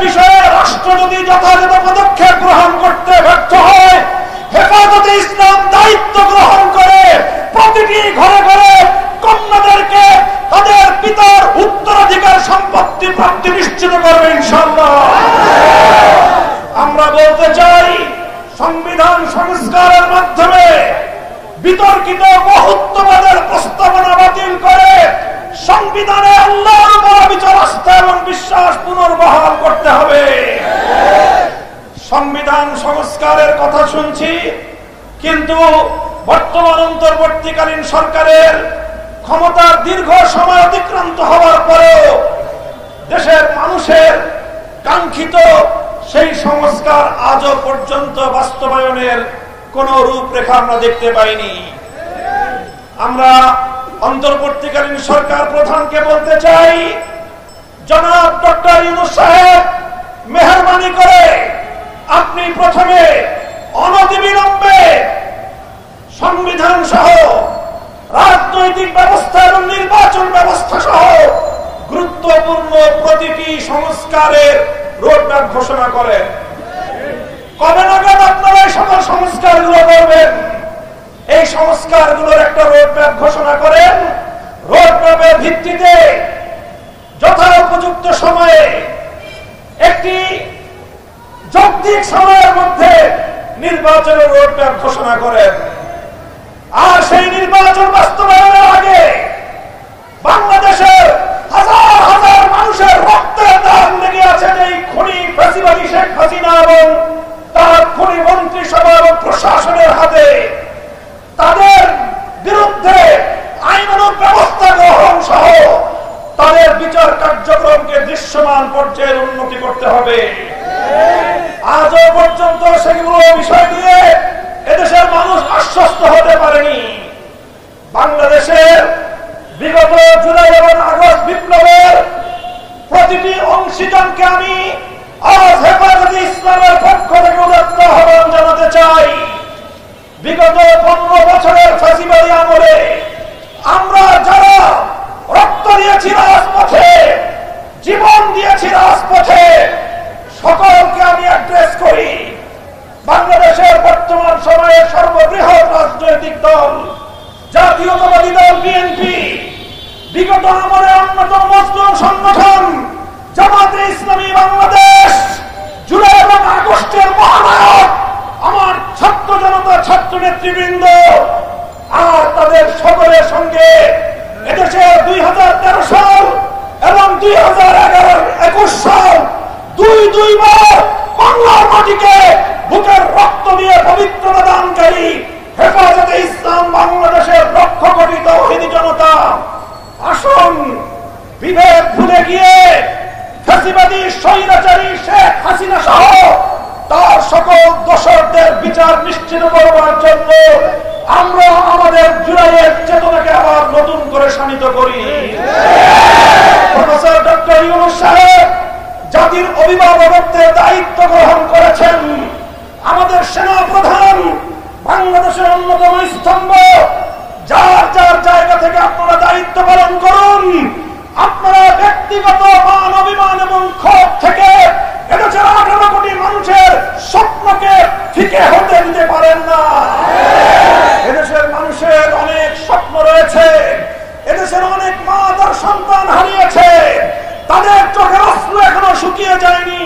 বিষয়ে রাষ্ট্র যদি যথাযথ পদক্ষেপ গ্রহণ করতে ব্যর্থ হয়, হেফাজতে ইসলাম দায়িত্ব গ্রহণ করে প্রতিটি ঘরে ঘরে কন্যাদেরকে তাদের পিতার উত্তরাধিকার সম্পত্তি প্রাপ্তি নিশ্চিত করবে ইনশাআল্লাহ। আমরা বলতে চাই, সংবিধান সংস্কারের মাধ্যমে বিতর্কিত বহুত্ববাদের প্রস্তাবনা বাতিল করে সংবিধানে আল্লাহর উপর বিচার আস্থা এবং বিশ্বাস পুনর্বহাল করতে হবে। সংবিধান সংস্কারের কথা শুনছি, কিন্তু বর্তমান অন্তর্বর্তীকালীন সরকারের ক্ষমতার দীর্ঘ সময় অতিক্রান্ত হওয়ার পরেও দেশের মানুষের কাঙ্ক্ষিত সেই সংস্কার আজও পর্যন্ত বাস্তবায়নের কোন রূপরেখা আমরা দেখতে পাইনি। আমরা অন্তর্বর্তীকালীন সরকার প্রধানকে বলতে চাই, জনাব ডক্টর ইউনূস সাহেব, মেহরবানি করে আপনি প্রথমে অনতিবিলম্বে সংবিধান সহ রাজনৈতিক ব্যবস্থা এবং নির্বাচন ব্যবস্থা সহ গুরুত্বপূর্ণ প্রতিটি সংস্কারের রোডম্যাপ ঘোষণা করেন। কবে নাগাদ আপনারা এই সকল সংস্কারগুলো করবেন? এই সংস্কারগুলোর একটা রোডম্যাপ ঘোষণা করেন। রোডম্যাপের ভিত্তিতে যথোপযুক্ত সময়ে একটি যৌক্তিক সময়ের মধ্যে নির্বাচনের রোডম্যাপ ঘোষণা করেন। আর সেই নির্বাচন বাস্তবায়নের আগে বাংলাদেশের হাজার হাজার মানুষের রক্তের দাগ লেগে আছেন এই খুনি ফ্যাসিবাদী শেখ হাসিনা এবং তার খুনি মন্ত্রিসভা এবং প্রশাসনের হাতে। তাদের বিরুদ্ধে আইনানুগ ব্যবস্থা গ্রহণ সহ তাদের বিচার কার্যক্রমকে দৃশ্যমান পর্যায়ে উন্নতি করতে হবে। আজও পর্যন্ত সেগুলো বিষয় দিয়ে এদেশের মানুষ আশ্বস্ত হতে পারেনি। বাংলাদেশের বিগত জুলাই এবং আগস্ট বিপ্লবের প্রতিটি অংশীদারকে আমি আজ হেফাজতে ইসলামের পক্ষ থেকে উদাত্ত আহ্বান জানাতে চাই। বিগত 15 বছরের ফাঁসিবাদী আমলে আমরা যারা রক্ত দিয়েছি রাজপথে, জীবন দিয়েছি রাজপথে, সকলকে আমি অ্যাড্রেস করি। বাংলাদেশের বর্তমান সময়ে সর্ববৃহৎ রাজনৈতিক দল জাতীয়তাবাদী দল বিএনপি, বিগত আমলে অন্যতম মজলুম সংগঠন জামাতে ইসলামী বাংলাদেশ, জুলাই এবং আগস্টের মহানায়ক আমার ছাত্র জনতা, ছাত্র নেতৃবৃন্দ, আর তাদের সকলের সঙ্গে এদেশে 2013 সাল এবং 2021 সাল দুইবার বাংলার মাটিকে বুকের রক্ত দিয়ে পবিত্রতা দানকারী হেফাজতে ইসলাম বাংলাদেশের লক্ষ কোটি তৌহিদি জনতা, আসুন বিভেদ ভুলে গিয়ে ফ্যাসিবাদী স্বৈরাচারী শেখ হাসিনা সহ তার সকল দোষরদের বিচার নিশ্চিত করবার জন্য আমরা আমাদের জুলাইয়ের চেতনাকে আবার নতুন করে শানিত করি। প্রফেসর ডক্টর ইউনূস সাহেব জাতির অভিভাবকত্বের দায়িত্ব গ্রহণ করেছেন। আমাদের সেনা প্রধান, বাংলাদেশের অন্যতম স্তম্ভ, যার যার জায়গা থেকে আপনারা দায়িত্ব পালন করুন। আপনারা ব্যক্তিগত মান অভিমান এবং ক্ষোভ থেকে এদেশের 18 কোটি মানুষের স্বপ্নকে ফিকে হতে দিতে পারেন না। এদেশের মানুষের অনেক স্বপ্ন রয়েছে, এদেশের অনেক মা তার সন্তান হারিয়েছে, তাদের চোখের অশ্রু এখনো শুকিয়ে যায়নি,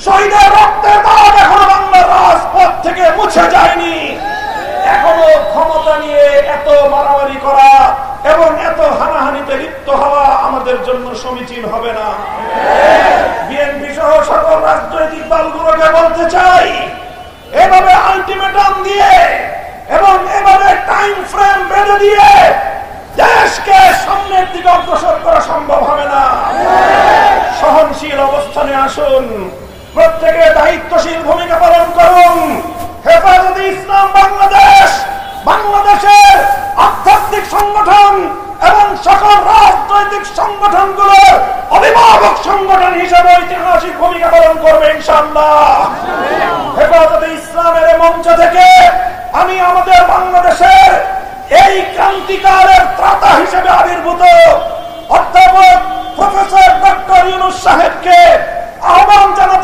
শহীদের রক্তের দাগ এখনো বাংলার রাজপথ থেকে মুছে যায়নি। এখনো ক্ষমতা নিয়ে এত মারামারি করা এবং এত হানাহানিতে লিপ্ত হওয়া আমাদের জন্য সমীচীন হবে না। বিএনপি সহ সকল রাজনৈতিক দলগুলোকে বলতে চাই, এভাবে আলটিমেটাম দিয়ে এবং এভাবে টাইম ফ্রেম বেঁধে দিয়ে দেশকে সামনের দিকে অগ্রসর করা সম্ভব হবে না। সহনশীল অবস্থানে আসুন, প্রত্যেকে দায়িত্বশীল ভূমিকা পালন করুন। হেফাজতে ইসলাম বাংলাদেশ বাংলাদেশের আধ্যাত্মিক সংগঠন এবং সকল রাজনৈতিক সংগঠনগুলোর অভিভাবক সংগঠন হিসেবে ঐতিহাসিক ভূমিকা পালন করবে ইনশাআল্লাহ। হেফাজতে ইসলামের মঞ্চ থেকে আমি আমাদের বাংলাদেশের এই ক্রান্তিকালের ত্রাতা হিসেবে আবির্ভূত অধ্যাপক প্রফেসর ডক্টর ইউনূস সাহেবকে আহ্বান জানাই।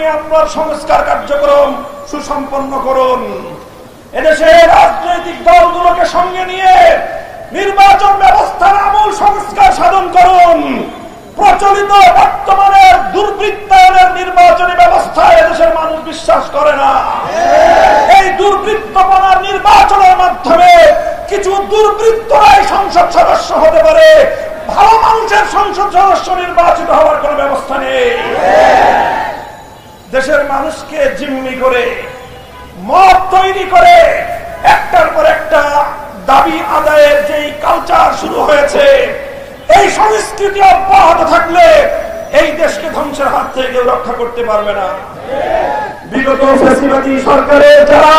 নিয়ে আপনার সংস্কার কার্যক্রম সুসম্পন্ন করুন। এদেশে রাজনৈতিক দলগুলোকে সঙ্গে নিয়ে নির্বাচন ব্যবস্থার আমূল সংস্কার সাধন করুন। প্রচলিত বর্তমানে দুর্বৃত্তায়নের নির্বাচনী ব্যবস্থায় এদেশের মানুষ বিশ্বাস করে না। এই দুর্বৃত্তপনার নির্বাচনের মাধ্যমে কিছু দুর্বৃত্তরাই সংসদ সদস্য হতে পারে, ভালো মানুষের সংসদ সদস্য নির্বাচিত হওয়ার কোন ব্যবস্থা নেই। দেশের মানুষকে জিম্মি করে মত তৈরি করে একটার পর একটা দাবি আদায়ের যে কালচার শুরু হয়েছে, এই সংস্কৃতি অব্যাহত থাকলে এই দেশকে ধ্বংসের হাত থেকে কেউ রক্ষা করতে পারবে না। বিগত ফ্যাসিবাদী সরকারের যারা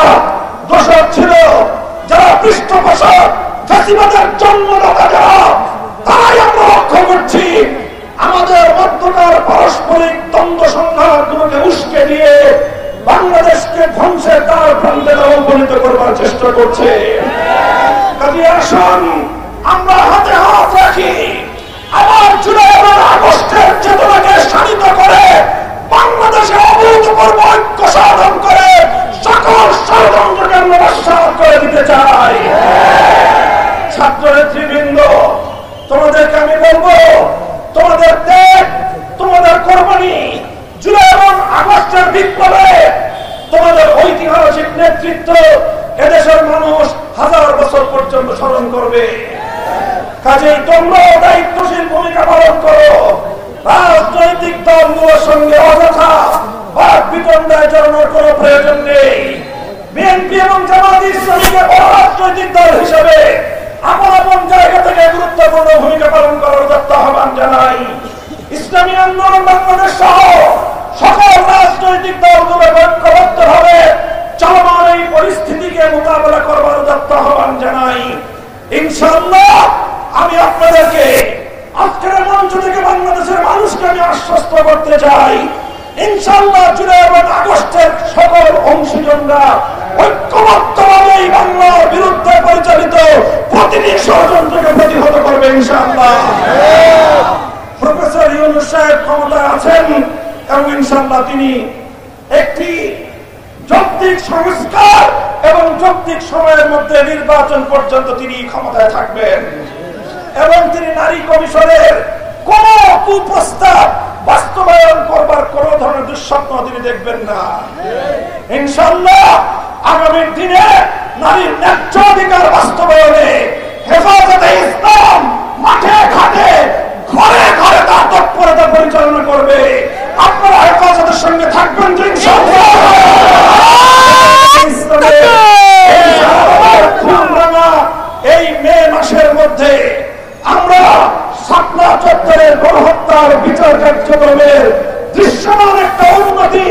দোষর ছিল, যারা পৃষ্ঠপোষক, ফ্যাসিবাদের জন্মদাতা যারা, তারাই আমরা লক্ষ্য করছি আমাদের মধ্যকার পারস্পরিক দ্বন্দ্ব সংঘাতগুলোকে উস্কে দিয়ে বাংলাদেশকে ধ্বংসের দ্বার প্রান্তে উপনীত করবার চেষ্টা করছে। কাজে আসুন আমরা হাতে হাত রাখি, আবার জুলাই এবং আগস্টের চেতনাকে শানিত করে বাংলাদেশে অভূতপূর্ব ঐক্য সাধন করে সকল ষড়যন্ত্রকে আমরা নস্যাৎ করে দিতে চাই। ছাত্র নেতৃবৃন্দ, তোমাদেরকে আমি বলবো, তোমাদের ত্যাগ, তোমাদের কোরবানি, জুলাই এবং আগস্টের বিপ্লবে তোমাদের ঐতিহাসিক নেতৃত্ব এদেশের মানুষ হাজার বছর পর্যন্ত স্মরণ করবে। কাজেই তোমরাও দায়িত্বশীল ভূমিকা পালন করো। রাজনৈতিক দলগুলোর সঙ্গে অযথা বাক বিতণ্ডায় জড়ানোর কোনো প্রয়োজন নেই। বিএনপি এবং জামাত ইসলামীকে বড় রাজনৈতিক দল হিসেবে আপন আপন জায়গা থেকে গুরুত্বপূর্ণ ভূমিকা পালন করার আহ্বান জানাই। ইসলামী আন্দোলন বাংলাদেশ সহ সকল রাজনৈতিক দলগুলো ঐক্যবদ্ধভাবে চলমান এই পরিস্থিতিকে মোকাবেলা করবার আহ্বান জানাই। ইনশাআল্লাহ আমি আপনাদেরকে আজকের মঞ্চ থেকে বাংলাদেশের মানুষকে আমি আশ্বস্ত করতে চাই, ইনশাআল্লাহ জুলাই এবং আগস্টের সকল অংশীজনরা ঐক্যবদ্ধভাবে বাংলার বিরুদ্ধে পরিচালিত প্রতিটি ষড়যন্ত্রকে প্রতিহত করবে ইনশাআল্লাহ। প্রফেসর ইউনূস সাহেব ক্ষমতায় আছেন এবং ইনশাআল্লাহ তিনি একটি যৌক্তিক সংস্কার এবং যৌক্তিক সময়ের মধ্যে নির্বাচন পর্যন্ত তিনি ক্ষমতায় থাকবেন এবং তিনি নারী কমিশনের কোন কুপ্রস্তাব বাস্তবায়ন করবার কোন ধরনের দুঃস্বপ্ন তিনি দেখবেন না। ইনশাআল্লাহ আগামী দিনে নারীর ন্যায্য অধিকার বাস্তবায়নে হেফাজতে ইসলাম মাঠে ঘাটে ঘরে ঘরে তার তৎপরতা পরিচালনা করবে। আপনারা হেফাজতের সঙ্গে থাকবেন তো ইনশাআল্লাহ। এই মে মাসের মধ্যে আমরা শাপলা চত্বরের গণহত্যার বিচার কার্যক্রমের দৃশ্যমান একটা উন্নতি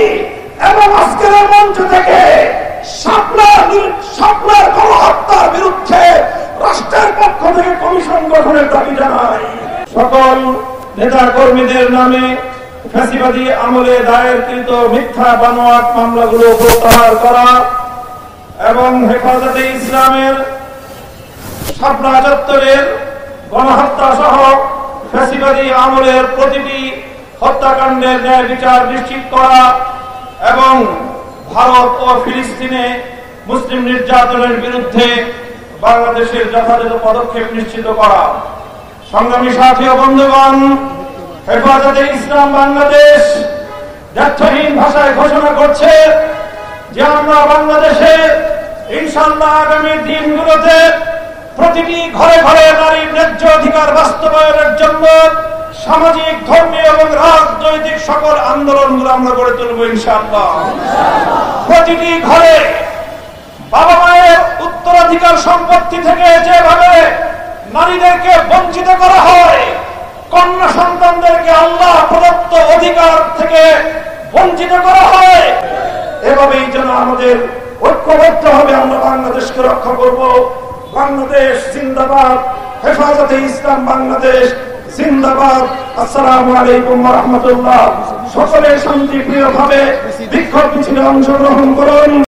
এবং আজকের মঞ্চ থেকে শাপলার গণহত্যার বিরুদ্ধে রাষ্ট্রের পক্ষ থেকে কমিশন গঠনের দাবি জানাই। সকল নেতা কর্মীদের নামে ফ্যাসিবাদী আমলে দায়েরকৃত মিথ্যা বানোয়াট মামলাগুলো প্রত্যাহার করা এবং হেফাজতে ইসলামের শাপলা চত্বরের গণহত্যা সহ ফ্যাসিবাদী আমলের প্রতিটি হত্যাকাণ্ডের ন্যায় বিচার নিশ্চিত করা এবং ভারত ও ফিলিস্তিনে মুসলিম নির্যাতনের বিরুদ্ধে বাংলাদেশের যথাযথ পদক্ষেপ নিশ্চিত করা। সংগ্রামী সাথী ও বন্ধুগণ, হেফাজতে ইসলাম বাংলাদেশ দ্ব্যর্থহীন ভাষায় ঘোষণা করছে যে আমরা বাংলাদেশে ইনশাআল্লাহ আগামী দিনগুলোতে প্রতিটি ঘরে ঘরে নারীর ন্যায্য অধিকার বাস্তবায়নের জন্য সামাজিক, ধর্মীয় এবং রাজনৈতিক সকল আন্দোলনগুলো আমরা গড়ে তুলব ইনশাআল্লাহ। প্রতিটি ঘরে বাবা মায়ের উত্তরাধিকার সম্পত্তি থেকে যেভাবে নারীদেরকে বঞ্চিত করা হয়, কন্যা সন্তানদেরকে আল্লাহ প্রদত্ত অধিকার থেকে বঞ্চিত করা হয়, এভাবেই যেন আমাদের ঐক্যবদ্ধভাবে আমরা বাংলাদেশকে রক্ষা করব। বাংলাদেশ জিন্দাবাদ, হেফাজতে ইসলাম বাংলাদেশ জিন্দাবাদ। আসসালামু আলাইকুম ওয়া রাহমাতুল্লাহ। সকলে শান্তিপ্রিয়ভাবে বিক্ষোভ মিছিলে অংশগ্রহণ করুন।